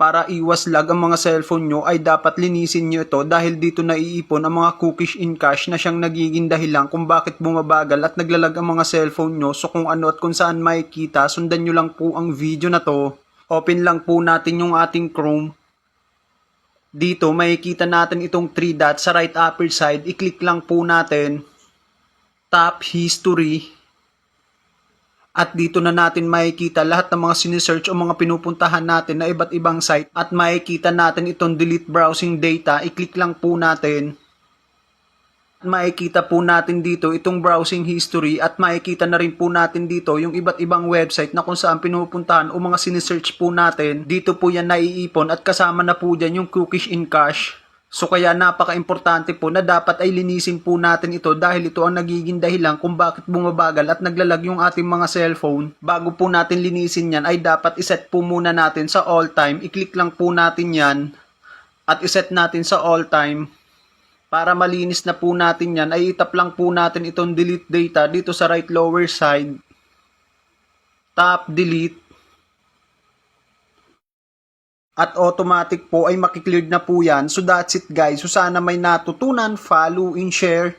Para iwas lag ang mga cellphone nyo ay dapat linisin nyo ito dahil dito naiipon ang mga cookies in cache na siyang nagiging dahilan kung bakit bumabagal at naglalag ang mga cellphone nyo. So kung ano at kung saan makikita, sundan nyo lang po ang video na to. Open lang po natin yung ating Chrome. Dito makikita natin itong 3 dots sa right upper side. I-click lang po natin. Tap History. At dito na natin makikita lahat ng mga sinesearch o mga pinupuntahan natin na iba't ibang site. At makikita natin itong delete browsing data. I-click lang po natin. At makikita po natin dito itong browsing history. At makikita na rin po natin dito yung iba't ibang website na kung saan pinupuntahan o mga sinesearch po natin. Dito po yan naiipon at kasama na po dyan yung cookies in cache. So kaya napaka-importante po na dapat ay linisin po natin ito dahil ito ang nagiging dahilan kung bakit bumabagal at naglalag yung ating mga cellphone. Bago po natin linisin yan ay dapat iset po muna natin sa all time. I-click lang po natin yan at iset natin sa all time. Para malinis na po natin yan ay itap lang po natin itong delete data dito sa right lower side. Tap delete. At automatic po ay makikleared na po yan. So that's it guys. So sana may natutunan, follow and share.